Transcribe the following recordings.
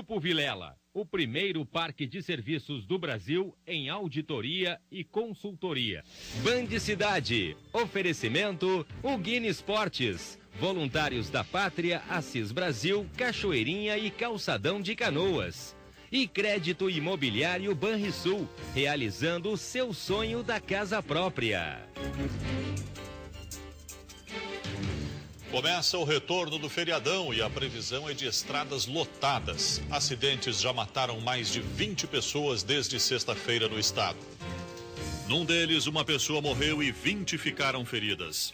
Grupo Vilela, o primeiro parque de serviços do Brasil em auditoria e consultoria. Band Cidade, oferecimento Ugine Esportes, Voluntários da Pátria, Assis Brasil, Cachoeirinha e Calçadão de Canoas. E Crédito Imobiliário Banrisul, realizando o seu sonho da casa própria. Começa o retorno do feriadão e a previsão é de estradas lotadas. Acidentes já mataram mais de 20 pessoas desde sexta-feira no estado. Num deles, uma pessoa morreu e 20 ficaram feridas.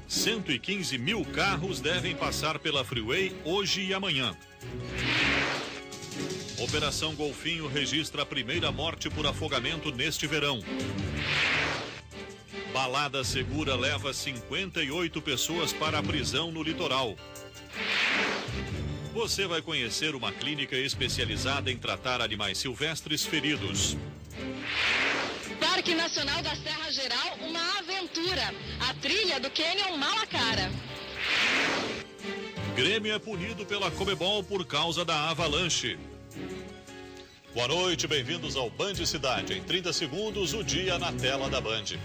115 mil carros devem passar pela Freeway hoje e amanhã. Operação Golfinho registra a primeira morte por afogamento neste verão. Balada Segura leva 58 pessoas para a prisão no litoral. Você vai conhecer uma clínica especializada em tratar animais silvestres feridos. Parque Nacional da Serra Geral, uma aventura. A trilha do Canyon Malacara. Grêmio é punido pela Comebol por causa da avalanche. Boa noite, bem-vindos ao Band Cidade. Em 30 segundos, o dia na tela da Band.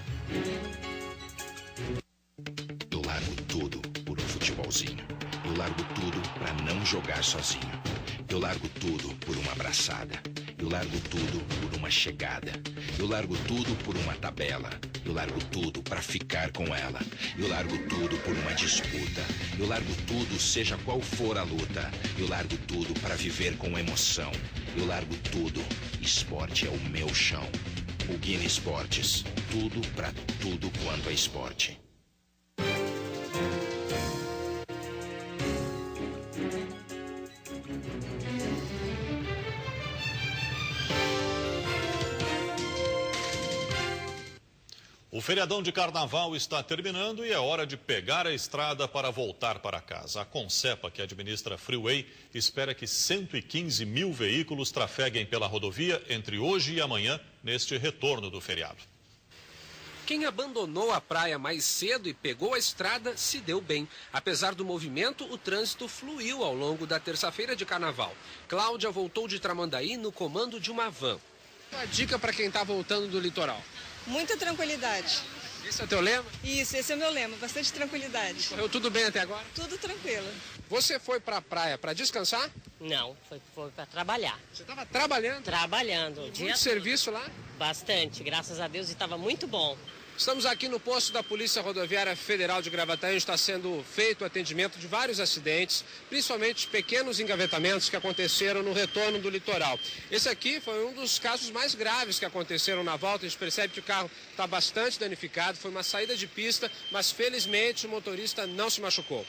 Eu largo tudo por um futebolzinho. Eu largo tudo pra não jogar sozinho. Eu largo tudo por uma abraçada. Eu largo tudo por uma chegada. Eu largo tudo por uma tabela. Eu largo tudo pra ficar com ela. Eu largo tudo por uma disputa. Eu largo tudo, seja qual for a luta. Eu largo tudo pra viver com emoção. Eu largo tudo. Esporte é o meu chão. O Guine Esportes. Tudo pra tudo quanto é esporte. O feriadão de carnaval está terminando e é hora de pegar a estrada para voltar para casa. A Concepa, que administra a Freeway, espera que 115 mil veículos trafeguem pela rodovia entre hoje e amanhã, neste retorno do feriado. Quem abandonou a praia mais cedo e pegou a estrada se deu bem. Apesar do movimento, o trânsito fluiu ao longo da terça-feira de carnaval. Cláudia voltou de Tramandaí no comando de uma van. Uma dica para quem está voltando do litoral. Muita tranquilidade. Esse é o teu lema? Isso, esse é o meu lema, bastante tranquilidade. Correu tudo bem até agora? Tudo tranquilo. Você foi para a praia para descansar? Não, foi para trabalhar. Você estava trabalhando? Trabalhando. Muito serviço lá? Bastante, graças a Deus, e estava muito bom. Estamos aqui no posto da Polícia Rodoviária Federal de Gravataí, onde está sendo feito o atendimento de vários acidentes, principalmente pequenos engavetamentos que aconteceram no retorno do litoral. Esse aqui foi um dos casos mais graves que aconteceram na volta. A gente percebe que o carro está bastante danificado, foi uma saída de pista, mas felizmente o motorista não se machucou.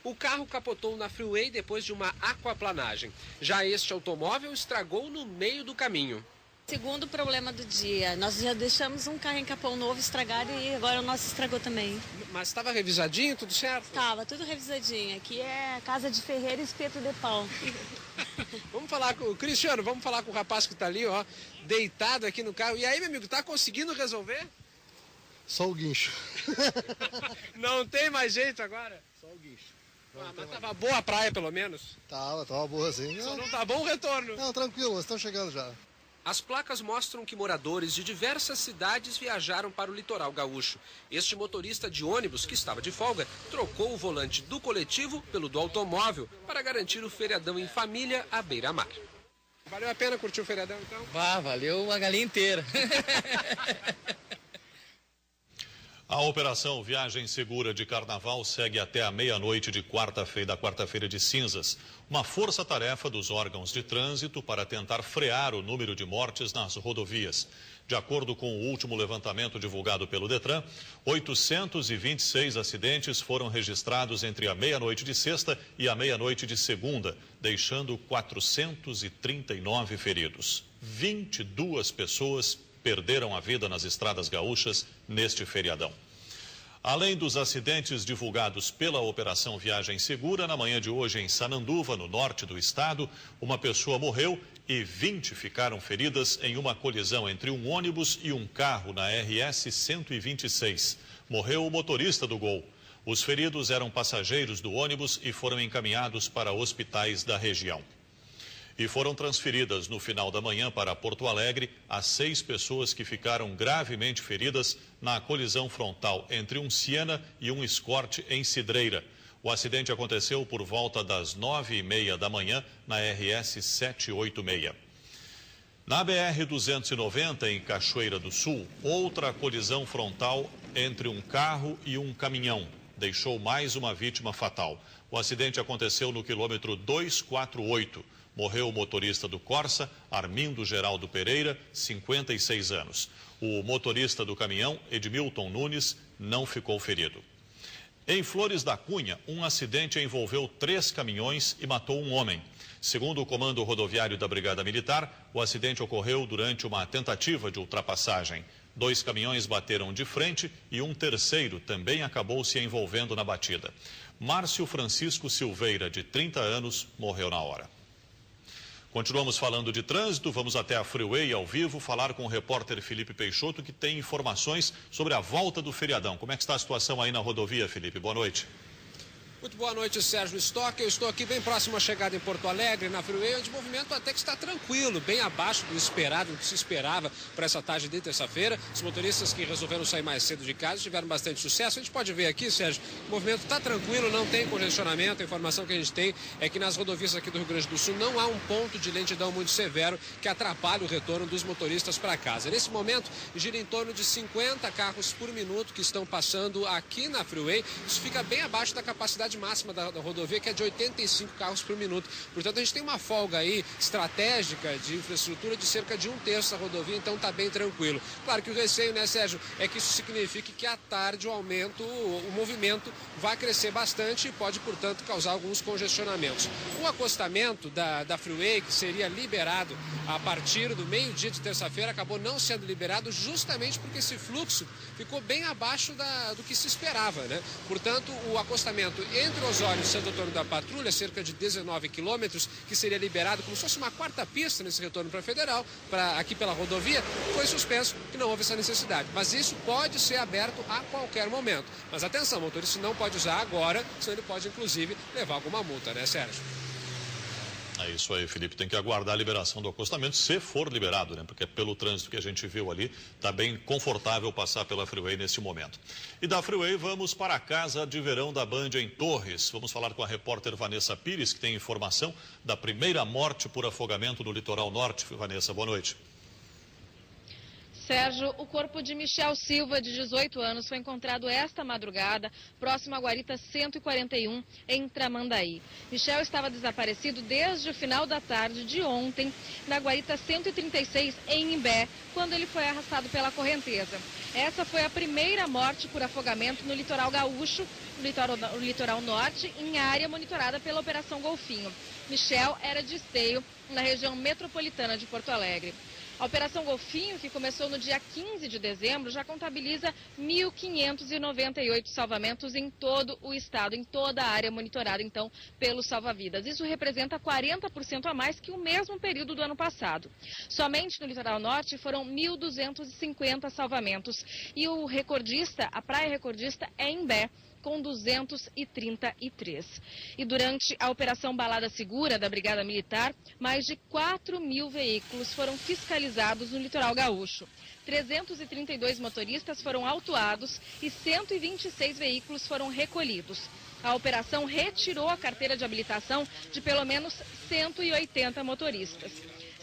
O carro capotou na Freeway depois de uma aquaplanagem. Já este automóvel estragou no meio do caminho. Segundo problema do dia, nós já deixamos um carro em Capão Novo estragado e agora o nosso estragou também. Mas estava revisadinho, tudo certo? Estava, tudo revisadinho. Aqui é casa de ferreiro e espeto de pau. Vamos falar com o Cristiano, vamos falar com o rapaz que está ali, ó, deitado aqui no carro. E aí, meu amigo, tá conseguindo resolver? Só o guincho. Não tem mais jeito agora? Só o guincho. Mas tava boa a praia, pelo menos? Tava boa sim. Só não tá bom o retorno? Não, tranquilo, nós estamos chegando já. As placas mostram que moradores de diversas cidades viajaram para o litoral gaúcho. Este motorista de ônibus, que estava de folga, trocou o volante do coletivo pelo do automóvel para garantir o feriadão em família à beira-mar. Valeu a pena curtir o feriadão, então? Valeu a galinha inteira. A operação Viagem Segura de Carnaval segue até a meia-noite de quarta-feira de cinzas. Uma força-tarefa dos órgãos de trânsito para tentar frear o número de mortes nas rodovias. De acordo com o último levantamento divulgado pelo Detran, 826 acidentes foram registrados entre a meia-noite de sexta e a meia-noite de segunda, deixando 439 feridos. 22 pessoas perderam a vida nas estradas gaúchas neste feriadão. Além dos acidentes divulgados pela Operação Viagem Segura, na manhã de hoje em Sananduva, no norte do estado, uma pessoa morreu e 20 ficaram feridas em uma colisão entre um ônibus e um carro na RS 126. Morreu o motorista do Gol. Os feridos eram passageiros do ônibus e foram encaminhados para hospitais da região. E foram transferidas no final da manhã para Porto Alegre as 6 pessoas que ficaram gravemente feridas na colisão frontal entre um Siena e um Escort em Cidreira. O acidente aconteceu por volta das 9h30 da manhã na RS 786. Na BR-290, em Cachoeira do Sul, outra colisão frontal entre um carro e um caminhão deixou mais uma vítima fatal. O acidente aconteceu no quilômetro 248. Morreu o motorista do Corsa, Armindo Geraldo Pereira, 56 anos. O motorista do caminhão, Edmilton Nunes, não ficou ferido. Em Flores da Cunha, um acidente envolveu 3 caminhões e matou um homem. Segundo o Comando Rodoviário da Brigada Militar, o acidente ocorreu durante uma tentativa de ultrapassagem. 2 caminhões bateram de frente e um terceiro também acabou se envolvendo na batida. Márcio Francisco Silveira, de 30 anos, morreu na hora. Continuamos falando de trânsito, vamos até a Freeway ao vivo falar com o repórter Felipe Peixoto, que tem informações sobre a volta do feriadão. Como é que está a situação aí na rodovia, Felipe? Boa noite. Muito boa noite, Sérgio Stock. Eu estou aqui bem próximo à chegada em Porto Alegre, na Freeway, onde o movimento até que está tranquilo, bem abaixo do esperado, do que se esperava para essa tarde de terça-feira. Os motoristas que resolveram sair mais cedo de casa tiveram bastante sucesso. A gente pode ver aqui, Sérgio, o movimento está tranquilo, não tem congestionamento. A informação que a gente tem é que nas rodovias aqui do Rio Grande do Sul não há um ponto de lentidão muito severo que atrapalhe o retorno dos motoristas para casa. Nesse momento, gira em torno de 50 carros por minuto que estão passando aqui na Freeway. Isso fica bem abaixo da capacidade máxima da rodovia, que é de 85 carros por minuto. Portanto, a gente tem uma folga aí estratégica de infraestrutura de cerca de 1/3 da rodovia, então está bem tranquilo. Claro que o receio, né, Sérgio, é que isso signifique que à tarde o movimento vai crescer bastante e pode, portanto, causar alguns congestionamentos. O acostamento da Freeway, que seria liberado a partir do meio-dia de terça-feira, acabou não sendo liberado justamente porque esse fluxo ficou bem abaixo do que se esperava, né? Portanto, o acostamento entre Osório e Santo Antônio da Patrulha, cerca de 19 quilômetros, que seria liberado como se fosse uma 4ª pista nesse retorno para a Federal, aqui pela rodovia, foi suspenso, que não houve essa necessidade. Mas isso pode ser aberto a qualquer momento. Mas atenção, o motorista não pode usar agora, senão ele pode, inclusive, levar alguma multa, né, Sérgio? É isso aí, Felipe. Tem que aguardar a liberação do acostamento, se for liberado, né? Porque pelo trânsito que a gente viu ali, está bem confortável passar pela Freeway nesse momento. E da Freeway vamos para a casa de verão da Band em Torres. Vamos falar com a repórter Vanessa Pires, que tem informação da primeira morte por afogamento no litoral norte. Vanessa, boa noite. Sérgio, o corpo de Michel Silva, de 18 anos, foi encontrado esta madrugada, próximo à guarita 141, em Tramandaí. Michel estava desaparecido desde o final da tarde de ontem, na guarita 136, em Imbé, quando ele foi arrastado pela correnteza. Essa foi a primeira morte por afogamento no litoral gaúcho, no litoral norte, em área monitorada pela Operação Golfinho. Michel era de Esteio, na região metropolitana de Porto Alegre. A Operação Golfinho, que começou no dia 15 de dezembro, já contabiliza 1.598 salvamentos em todo o estado, em toda a área monitorada, então, pelos salva-vidas. Isso representa 40% a mais que o mesmo período do ano passado. Somente no litoral norte foram 1.250 salvamentos. E o recordista, a praia recordista, é Imbé, com 233. E durante a Operação Balada Segura da Brigada Militar, mais de 4.000 veículos foram fiscalizados no litoral gaúcho. 332 motoristas foram autuados e 126 veículos foram recolhidos. A operação retirou a carteira de habilitação de pelo menos 180 motoristas.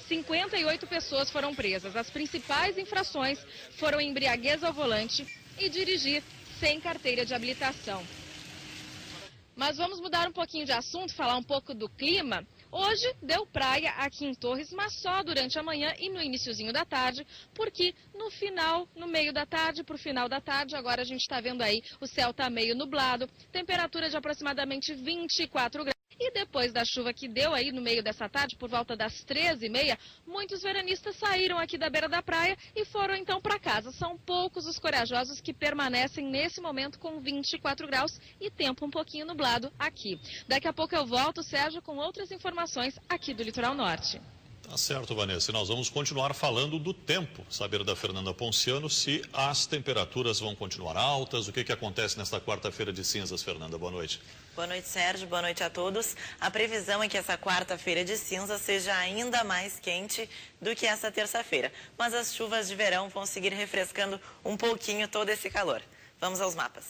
58 pessoas foram presas. As principais infrações foram embriaguez ao volante e dirigir sem carteira de habilitação. Mas vamos mudar um pouquinho de assunto, falar um pouco do clima. Hoje deu praia aqui em Torres, mas só durante a manhã e no iniciozinho da tarde, porque no meio da tarde, para o final da tarde, agora a gente está vendo aí, o céu está meio nublado, temperatura de aproximadamente 24 graus. E depois da chuva que deu aí no meio dessa tarde, por volta das 13h30, muitos veranistas saíram aqui da beira da praia e foram então para casa. São poucos os corajosos que permanecem nesse momento com 24 graus e tempo um pouquinho nublado aqui. Daqui a pouco eu volto, Sérgio, com outras informações aqui do Litoral Norte. Tá certo, Vanessa. E nós vamos continuar falando do tempo. Saber da Fernanda Ponciano se as temperaturas vão continuar altas. O que acontece nesta quarta-feira de cinzas, Fernanda? Boa noite. Boa noite, Sérgio. Boa noite a todos. A previsão é que essa quarta-feira de cinzas seja ainda mais quente do que essa terça-feira. Mas as chuvas de verão vão seguir refrescando um pouquinho todo esse calor. Vamos aos mapas.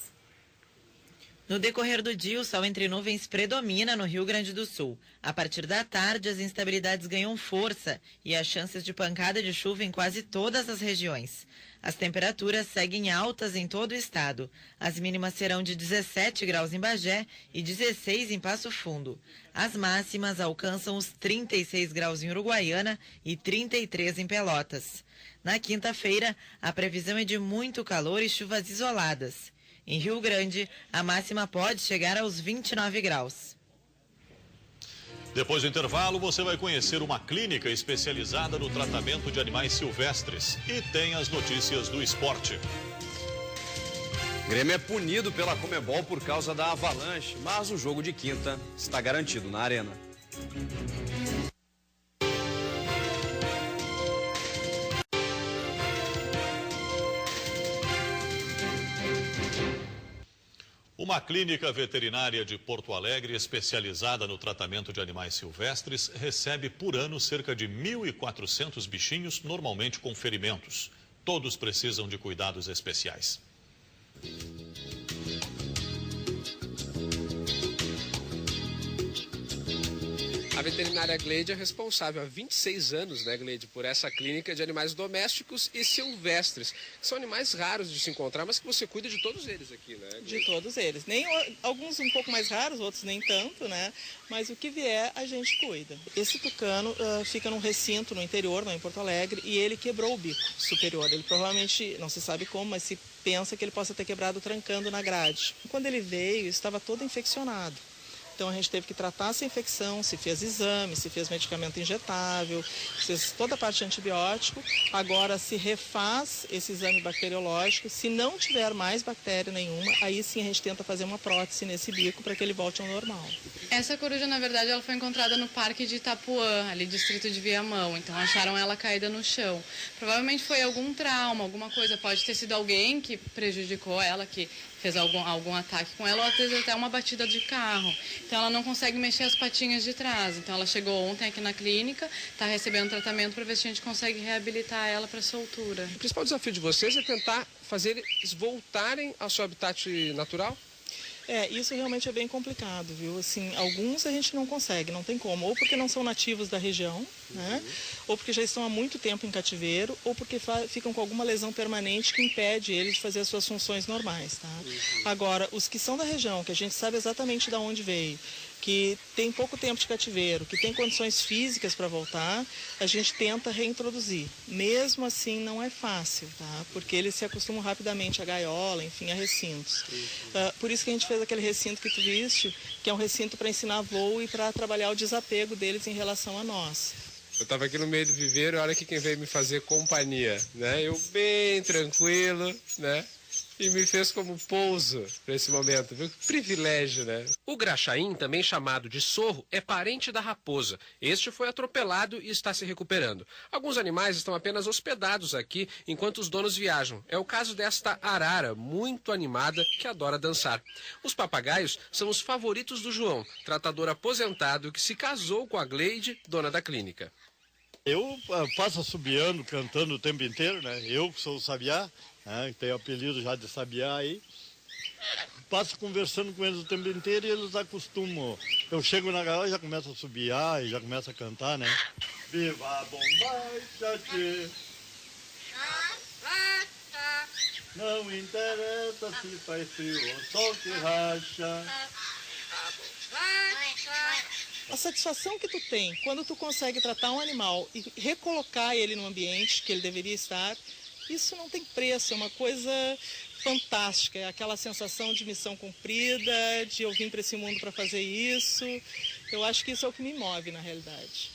No decorrer do dia, o sol entre nuvens predomina no Rio Grande do Sul. A partir da tarde, as instabilidades ganham força e há chances de pancada de chuva em quase todas as regiões. As temperaturas seguem altas em todo o estado. As mínimas serão de 17 graus em Bagé e 16 em Passo Fundo. As máximas alcançam os 36 graus em Uruguaiana e 33 em Pelotas. Na quinta-feira, a previsão é de muito calor e chuvas isoladas. Em Rio Grande, a máxima pode chegar aos 29 graus. Depois do intervalo, você vai conhecer uma clínica especializada no tratamento de animais silvestres. E tem as notícias do esporte. Grêmio é punido pela Conmebol por causa da avalanche, mas o jogo de quinta está garantido na Arena. Uma clínica veterinária de Porto Alegre, especializada no tratamento de animais silvestres, recebe por ano cerca de 1.400 bichinhos, normalmente com ferimentos. Todos precisam de cuidados especiais. A veterinária Gleide é responsável há 26 anos, né, Gleide, por essa clínica de animais domésticos e silvestres. São animais raros de se encontrar, mas que você cuida de todos eles aqui, né, Gleide? De todos eles. Alguns um pouco mais raros, outros nem tanto, né? Mas o que vier, a gente cuida. Esse tucano fica num recinto no interior, em Porto Alegre, e ele quebrou o bico superior. Ele provavelmente, não se sabe como, mas se pensa que ele possa ter quebrado trancando na grade. Quando ele veio, estava todo infeccionado. Então a gente teve que tratar essa infecção, se fez exame, se fez medicamento injetável, fez toda a parte de antibiótico. Agora se refaz esse exame bacteriológico. Se não tiver mais bactéria nenhuma, aí sim a gente tenta fazer uma prótese nesse bico para que ele volte ao normal. Essa coruja, na verdade, ela foi encontrada no Parque de Itapuã, ali distrito de Viamão. Então acharam ela caída no chão. Provavelmente foi algum trauma, alguma coisa. Pode ter sido alguém que prejudicou ela, que fez algum ataque com ela, ou às vezes até uma batida de carro. Então ela não consegue mexer as patinhas de trás. Então ela chegou ontem aqui na clínica, está recebendo tratamento para ver se a gente consegue reabilitar ela para soltura. O principal desafio de vocês é tentar fazer eles voltarem ao seu habitat natural? Isso realmente é bem complicado, viu? Assim, alguns a gente não consegue, não tem como. Ou porque não são nativos da região, né? Ou porque já estão há muito tempo em cativeiro, ou porque ficam com alguma lesão permanente que impede eles de fazer as suas funções normais, tá? Agora, os que são da região, que a gente sabe exatamente de onde veio, que tem pouco tempo de cativeiro, que tem condições físicas para voltar, a gente tenta reintroduzir. Mesmo assim, não é fácil, tá? Porque eles se acostumam rapidamente à gaiola, enfim, a recintos. Por isso que a gente fez aquele recinto que tu viste, que é um recinto para ensinar voo e para trabalhar o desapego deles em relação a nós. Eu estava aqui no meio do viveiro, olha aqui quem veio me fazer companhia, né? Eu bem tranquilo, né? E me fez como pouso para esse momento, viu? Que privilégio, né? O graxaim, também chamado de sorro, é parente da raposa. Este foi atropelado e está se recuperando. Alguns animais estão apenas hospedados aqui enquanto os donos viajam. É o caso desta arara, muito animada, que adora dançar. Os papagaios são os favoritos do João, tratador aposentado que se casou com a Gleide, dona da clínica. Eu passo assobiando, cantando o tempo inteiro, né? Eu que sou o sabiá, né? Tenho apelido já de sabiá aí. Passo conversando com eles o tempo inteiro e eles acostumam. Eu chego na gaiola e já começo a assobiar e já começo a cantar, né? Viva a bombacha, tchê. Não interessa se faz frio ou sol que racha. A satisfação que tu tem quando tu consegue tratar um animal e recolocar ele no ambiente que ele deveria estar, isso não tem preço, é uma coisa fantástica. É aquela sensação de missão cumprida, de eu vim para esse mundo para fazer isso. Eu acho que isso é o que me move na realidade.